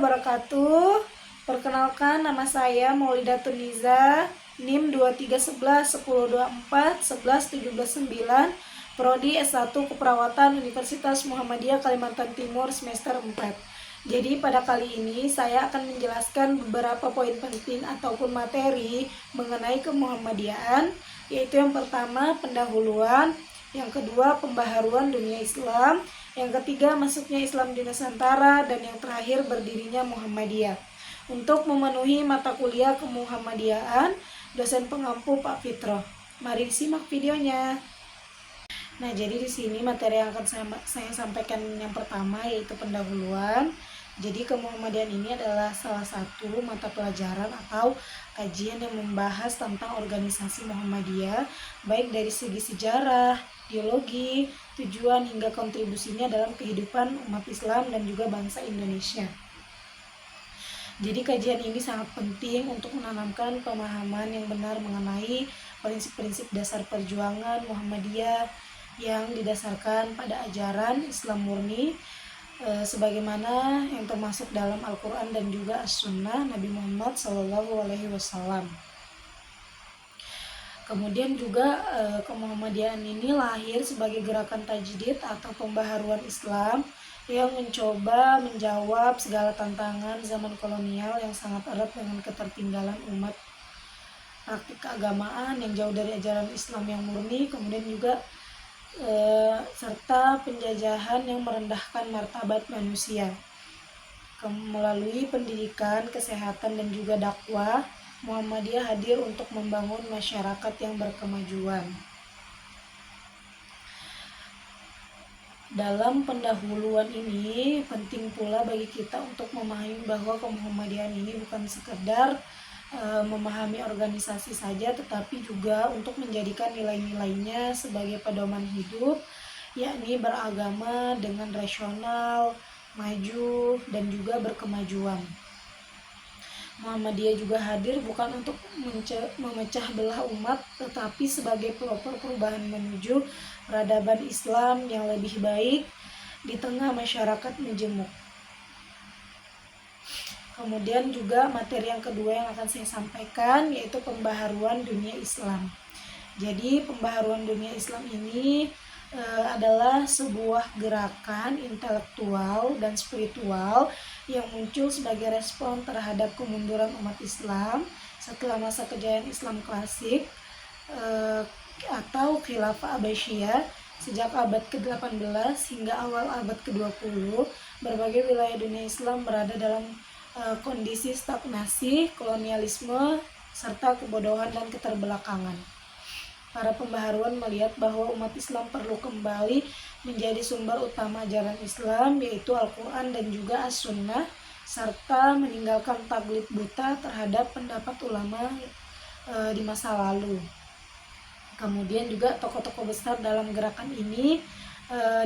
wabarakatuh. Perkenalkan, nama saya Maulidatun Niza, NIM 231110241179, Prodi S1 Keperawatan Universitas Muhammadiyah Kalimantan Timur semester 4. Jadi pada kali ini saya akan menjelaskan beberapa poin penting ataupun materi mengenai kemuhammadiyahan, yaitu yang pertama pendahuluan, yang kedua pembaharuan dunia Islam, yang ketiga masuknya Islam di Nusantara, dan yang terakhir berdirinya Muhammadiyah. Untuk memenuhi mata kuliah kemuhammadiyahan, dosen pengampu Pak Fitro. Mari disimak videonya. Nah, jadi di sini materi yang akan saya sampaikan yang pertama yaitu pendahuluan. Jadi kemuhammadiyahan ini adalah salah satu mata pelajaran atau kajian yang membahas tentang organisasi Muhammadiyah, baik dari segi sejarah, ideologi, tujuan hingga kontribusinya dalam kehidupan umat Islam dan juga bangsa Indonesia. Jadi kajian ini sangat penting untuk menanamkan pemahaman yang benar mengenai prinsip-prinsip dasar perjuangan Muhammadiyah yang didasarkan pada ajaran Islam murni, sebagaimana yang termasuk dalam Al-Quran dan juga As-Sunnah Nabi Muhammad SAW. Kemudian juga kemuhammadiyahan ini lahir sebagai gerakan tajdid atau pembaharuan Islam yang mencoba menjawab segala tantangan zaman kolonial yang sangat erat dengan ketertinggalan umat praktik keagamaan yang jauh dari ajaran Islam yang murni, kemudian juga serta penjajahan yang merendahkan martabat manusia. Melalui pendidikan, kesehatan, dan juga dakwah, Muhammadiyah hadir untuk membangun masyarakat yang berkemajuan. Dalam pendahuluan ini, penting pula bagi kita untuk memahami bahwa kemuhammadiyahan ini bukan sekedar memahami organisasi saja, tetapi juga untuk menjadikan nilai-nilainya sebagai pedoman hidup, yakni beragama dengan rasional, maju, dan juga berkemajuan. Muhammadiyah juga hadir bukan untuk memecah belah umat, tetapi sebagai pelopor perubahan menuju peradaban Islam yang lebih baik di tengah masyarakat majemuk. Kemudian juga materi yang kedua yang akan saya sampaikan yaitu pembaharuan dunia Islam. Jadi pembaharuan dunia Islam ini adalah sebuah gerakan intelektual dan spiritual yang muncul sebagai respon terhadap kemunduran umat Islam setelah masa kejayaan Islam klasik atau Khilafah Abbasiyah sejak abad ke-18 hingga awal abad ke-20. Berbagai wilayah dunia Islam berada dalam kondisi stagnasi, kolonialisme, serta kebodohan dan keterbelakangan. Para pembaharuan melihat bahwa umat Islam perlu kembali menjadi sumber utama ajaran Islam, yaitu Al-Quran dan juga As-Sunnah, serta meninggalkan taklid buta terhadap pendapat ulama di masa lalu. Kemudian juga tokoh-tokoh besar dalam gerakan ini,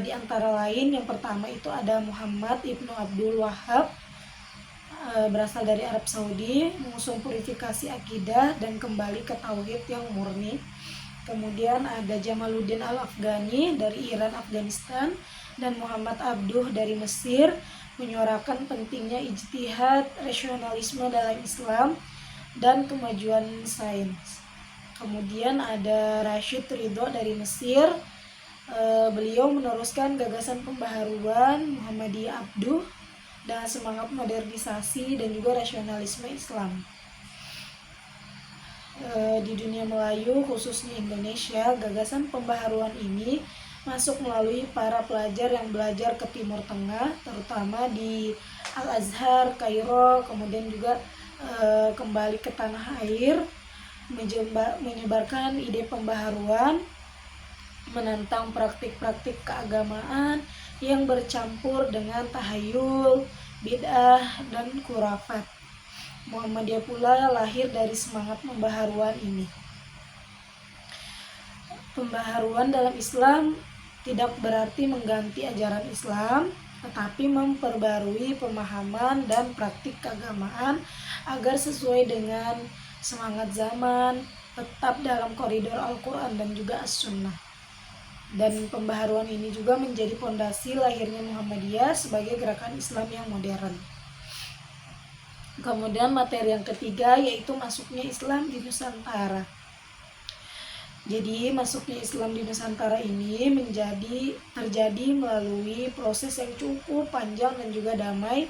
di antara lain yang pertama itu ada Muhammad Ibnu Abdul Wahhab, berasal dari Arab Saudi, mengusung purifikasi akidah dan kembali ke tauhid yang murni. Kemudian ada Jamaluddin Al-Afghani dari Iran, Afghanistan, dan Muhammad Abduh dari Mesir, menyuarakan pentingnya ijtihad, rasionalisme dalam Islam, dan kemajuan sains. Kemudian ada Rashid Ridho dari Mesir, beliau meneruskan gagasan pembaharuan Muhammadiyah Abduh dan semangat modernisasi dan juga rasionalisme Islam. Di dunia Melayu, khususnya Indonesia, gagasan pembaharuan ini masuk melalui para pelajar yang belajar ke Timur Tengah, terutama di Al-Azhar, Kairo, kemudian juga kembali ke tanah air, menyebarkan ide pembaharuan, menentang praktik-praktik keagamaan yang bercampur dengan tahayul, bid'ah, dan khurafat. Muhammadiyah pula lahir dari semangat pembaharuan ini. Pembaharuan dalam Islam tidak berarti mengganti ajaran Islam, tetapi memperbarui pemahaman dan praktik keagamaan agar sesuai dengan semangat zaman, tetap dalam koridor Al-Quran dan juga As-Sunnah. Dan pembaharuan ini juga menjadi fondasi lahirnya Muhammadiyah sebagai gerakan Islam yang modern. Kemudian materi yang ketiga yaitu masuknya Islam di Nusantara. Jadi masuknya Islam di Nusantara ini terjadi melalui proses yang cukup panjang dan juga damai,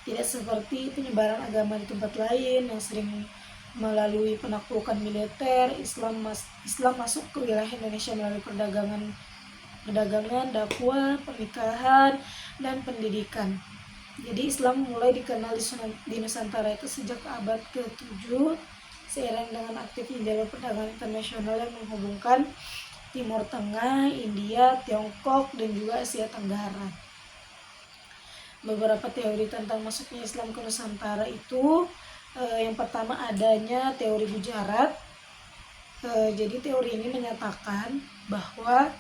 tidak seperti penyebaran agama di tempat lain yang sering melalui penaklukan militer. Islam masuk ke wilayah Indonesia melalui perdagangan, dakwah, pernikahan, dan pendidikan. Jadi Islam mulai dikenal di Nusantara itu sejak abad ke-7 seiring dengan aktifnya jalur perdagangan internasional yang menghubungkan Timur Tengah, India, Tiongkok, dan juga Asia Tenggara. Beberapa teori tentang masuknya Islam ke Nusantara itu, yang pertama adanya teori Gujarat. Jadi teori ini menyatakan bahwa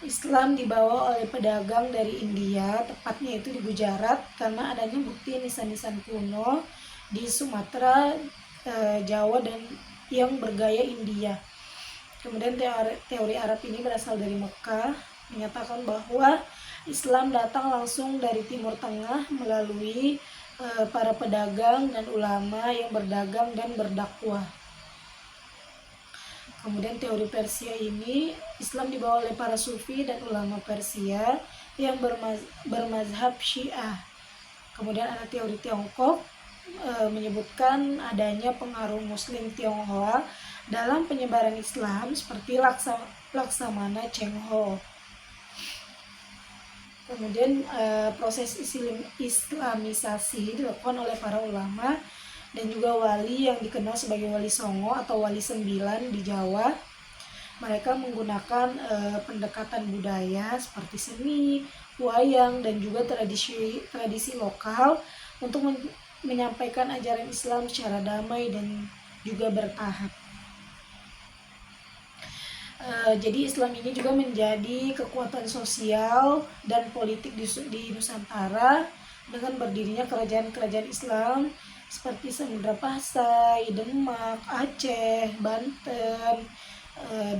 Islam dibawa oleh pedagang dari India, tepatnya itu di Gujarat, karena adanya bukti nisan-nisan kuno di Sumatera, Jawa, dan yang bergaya India. Kemudian teori Arab ini berasal dari Mekah, menyatakan bahwa Islam datang langsung dari Timur Tengah melalui para pedagang dan ulama yang berdagang dan berdakwah. Kemudian teori Persia ini, Islam dibawa oleh para sufi dan ulama Persia yang bermazhab Syiah. Kemudian ada teori Tiongkok, menyebutkan adanya pengaruh Muslim Tionghoa dalam penyebaran Islam seperti Laksamana Cheng Ho. Kemudian proses Islamisasi dilakukan oleh para ulama dan juga wali yang dikenal sebagai Wali Songo atau Wali Sembilan di Jawa. Mereka menggunakan pendekatan budaya seperti seni, wayang, dan juga tradisi lokal untuk menyampaikan ajaran Islam secara damai dan juga bertahap. Jadi Islam ini juga menjadi kekuatan sosial dan politik di Nusantara dengan berdirinya kerajaan-kerajaan Islam seperti Samudra Pasai, Demak, Aceh, Banten,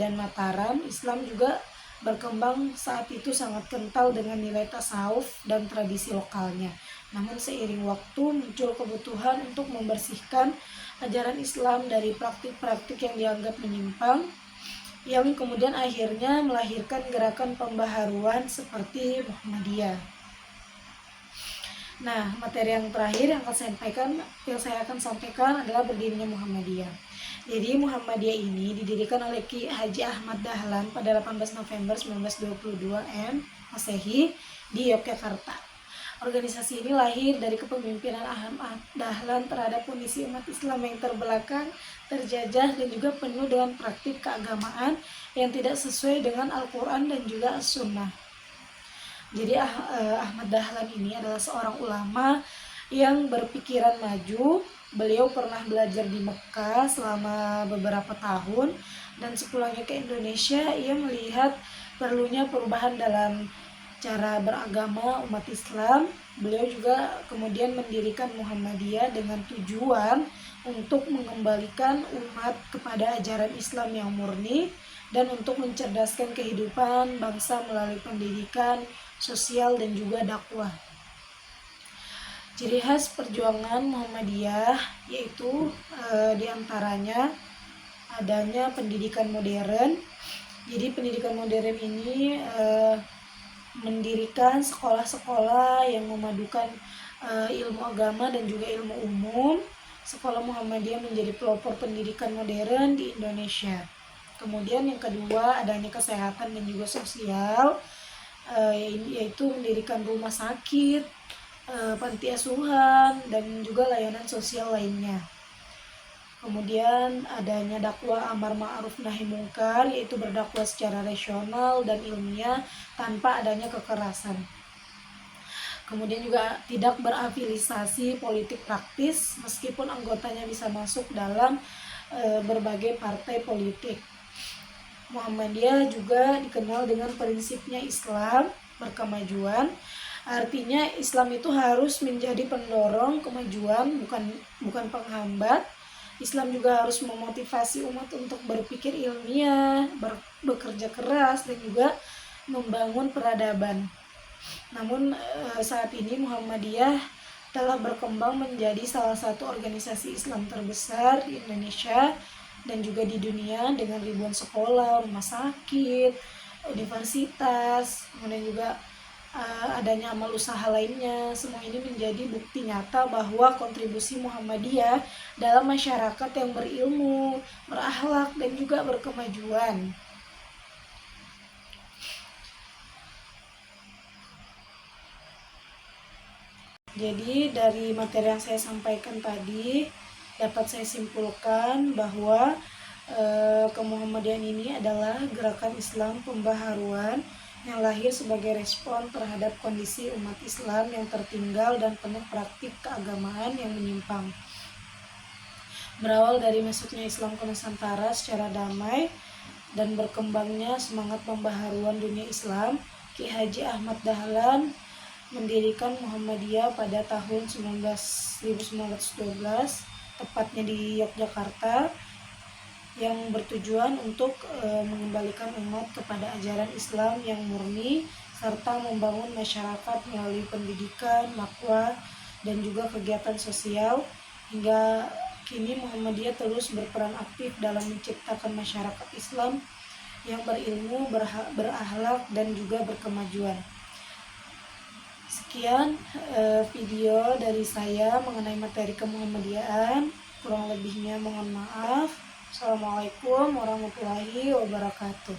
dan Mataram. Islam juga berkembang saat itu sangat kental dengan nilai tasawuf dan tradisi lokalnya. Namun seiring waktu muncul kebutuhan untuk membersihkan ajaran Islam dari praktik-praktik yang dianggap menyimpang, yang kemudian akhirnya melahirkan gerakan pembaharuan seperti Muhammadiyah. Nah, materi yang terakhir yang saya akan sampaikan adalah berdirinya Muhammadiyah. Jadi Muhammadiyah ini didirikan oleh Ki Haji Ahmad Dahlan pada 18 November 1922 Masehi di Yogyakarta. Organisasi ini lahir dari kepemimpinan Ahmad Dahlan terhadap kondisi umat Islam yang terbelakang, terjajah, dan juga penuh dengan praktik keagamaan yang tidak sesuai dengan Al-Quran dan juga As-Sunnah. Jadi Ahmad Dahlan ini adalah seorang ulama yang berpikiran maju. Beliau pernah belajar di Mekah selama beberapa tahun, dan sepulangnya ke Indonesia ia melihat perlunya perubahan dalam cara beragama umat Islam. Beliau juga kemudian mendirikan Muhammadiyah dengan tujuan untuk mengembalikan umat kepada ajaran Islam yang murni dan untuk mencerdaskan kehidupan bangsa melalui pendidikan, sosial, dan juga dakwah. Ciri khas perjuangan Muhammadiyah yaitu diantaranya adanya pendidikan modern. Jadi pendidikan modern ini mendirikan sekolah-sekolah yang memadukan ilmu agama dan juga ilmu umum. Sekolah Muhammadiyah menjadi pelopor pendidikan modern di Indonesia. Kemudian yang kedua adanya kesehatan dan juga sosial, yaitu mendirikan rumah sakit, panti asuhan, dan juga layanan sosial lainnya. Kemudian adanya dakwah amar ma'ruf nahi mungkar, yaitu berdakwah secara rasional dan ilmiah tanpa adanya kekerasan. Kemudian juga tidak berafiliasi politik praktis meskipun anggotanya bisa masuk dalam berbagai partai politik. Muhammadiyah juga dikenal dengan prinsipnya Islam berkemajuan. Artinya Islam itu harus menjadi pendorong kemajuan, bukan penghambat. Islam juga harus memotivasi umat untuk berpikir ilmiah, bekerja keras, dan juga membangun peradaban. Namun saat ini Muhammadiyah telah berkembang menjadi salah satu organisasi Islam terbesar di Indonesia dan juga di dunia dengan ribuan sekolah, rumah sakit, universitas, kemudian juga adanya amal usaha lainnya. Semua ini menjadi bukti nyata bahwa kontribusi Muhammadiyah dalam masyarakat yang berilmu, berakhlak, dan juga berkemajuan. Jadi dari materi yang saya sampaikan tadi dapat saya simpulkan bahwa kemuhammadiyan ini adalah gerakan Islam pembaharuan yang lahir sebagai respon terhadap kondisi umat Islam yang tertinggal dan penuh praktik keagamaan yang menyimpang. Berawal dari masuknya Islam ke Nusantara secara damai dan berkembangnya semangat pembaharuan dunia Islam, Ki Haji Ahmad Dahlan mendirikan Muhammadiyah pada tahun 1912, tepatnya di Yogyakarta, yang bertujuan untuk mengembalikan umat kepada ajaran Islam yang murni serta membangun masyarakat melalui pendidikan, dakwah, dan juga kegiatan sosial. Hingga kini Muhammadiyah terus berperan aktif dalam menciptakan masyarakat Islam yang berilmu, berakhlak, dan juga berkemajuan. Sekian video dari saya mengenai materi kemuhammadiyaan. Kurang lebihnya mohon maaf. Assalamualaikum warahmatullahi wabarakatuh.